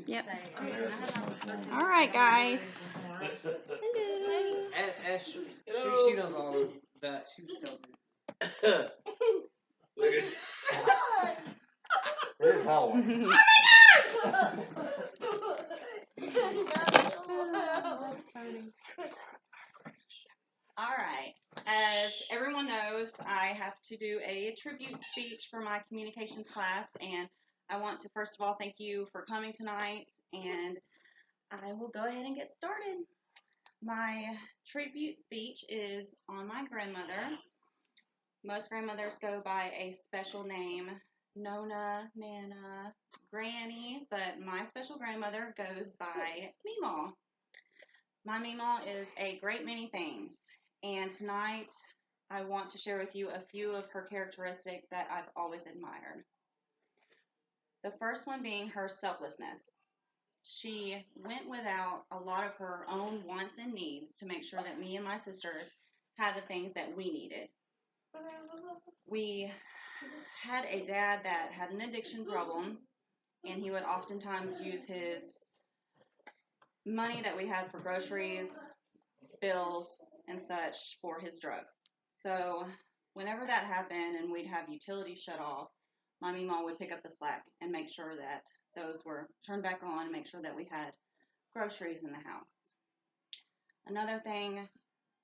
Yep. All right, guys. Hello. Ash, she knows all of that. She was telling me. Look at Here's Halloween. All right. As everyone knows, I have to do a tribute speech for my communications class, and I want to first of all thank you for coming tonight, and I will go ahead and get started. My tribute speech is on my grandmother. Most grandmothers go by a special name, Nona, Nana, Granny, but my special grandmother goes by Meemaw. My Meemaw is a great many things, and tonight I want to share with you a few of her characteristics that I've always admired. The first one being her selflessness. She went without a lot of her own wants and needs to make sure that me and my sisters had the things that we needed. We had a dad that had an addiction problem, and he would oftentimes use his money that we had for groceries, bills, and such for his drugs. So whenever that happened and we'd have utilities shut off, my Meemaw would pick up the slack and make sure that those were turned back on and make sure that we had groceries in the house. Another thing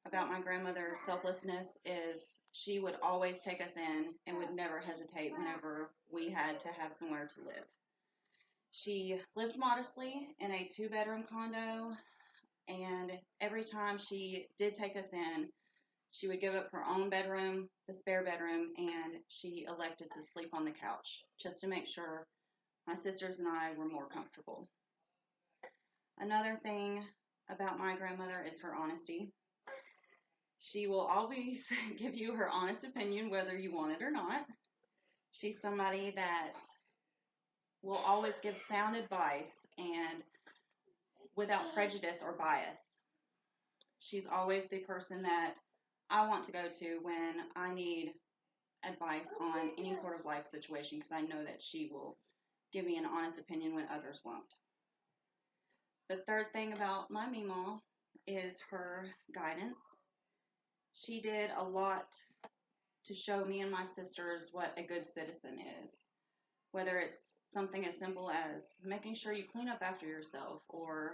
about my grandmother's selflessness is she would always take us in and would never hesitate whenever we had to have somewhere to live. She lived modestly in a 2-bedroom condo, and every time she did take us in, she would give up her own bedroom, the spare bedroom, and she elected to sleep on the couch just to make sure my sisters and I were more comfortable. Another thing about my grandmother is her honesty. She will always give you her honest opinion whether you want it or not. She's somebody that will always give sound advice and without prejudice or bias. She's always the person that I want to go to when I need advice on any sort of life situation, because I know that she will give me an honest opinion when others won't. The third thing about my Meemaw is her guidance. She did a lot to show me and my sisters what a good citizen is, whether it's something as simple as making sure you clean up after yourself or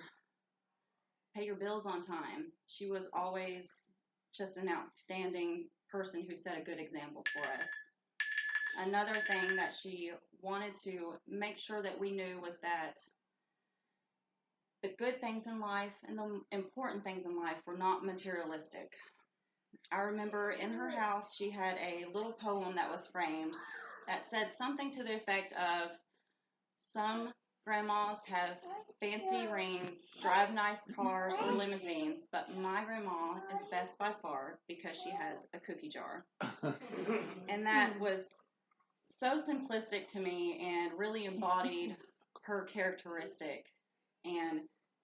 pay your bills on time. She was always just an outstanding person who set a good example for us. Another thing that she wanted to make sure that we knew was that the good things in life and the important things in life were not materialistic. I remember in her house she had a little poem that was framed that said something to the effect of, some grandmas have fancy rings, drive nice cars or limousines, but my grandma is best by far because she has a cookie jar. And that was so simplistic to me and really embodied her characteristic, and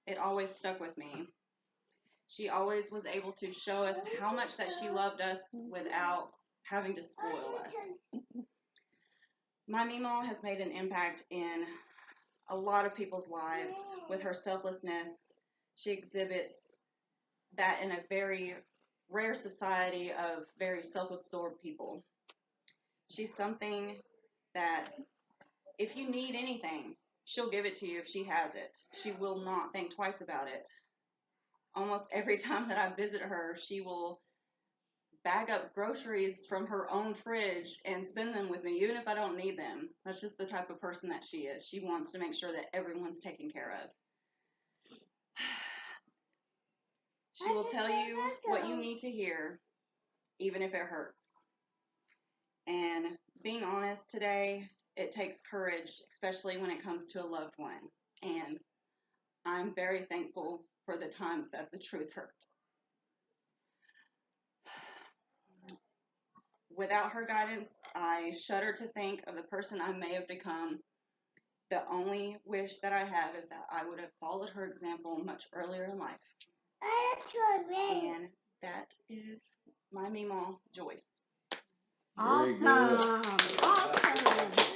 it always stuck with me. She always was able to show us how much that she loved us without having to spoil us. My Meemaw has made an impact in a lot of people's lives with her selflessness. She exhibits that in a very rare society of very self-absorbed people. She's something that if you need anything, she'll give it to you if she has it. She will not think twice about it. Almost every time that I visit her, she will bag up groceries from her own fridge and send them with me, even if I don't need them. That's just the type of person that she is. She wants to make sure that everyone's taken care of. She will tell you what you need to hear, even if it hurts. And being honest today, it takes courage, especially when it comes to a loved one. And I'm very thankful for the times that the truth hurt. Without her guidance, I shudder to think of the person I may have become. The only wish that I have is that I would have followed her example much earlier in life. And that is my Meemaw, Joyce. Awesome. Awesome.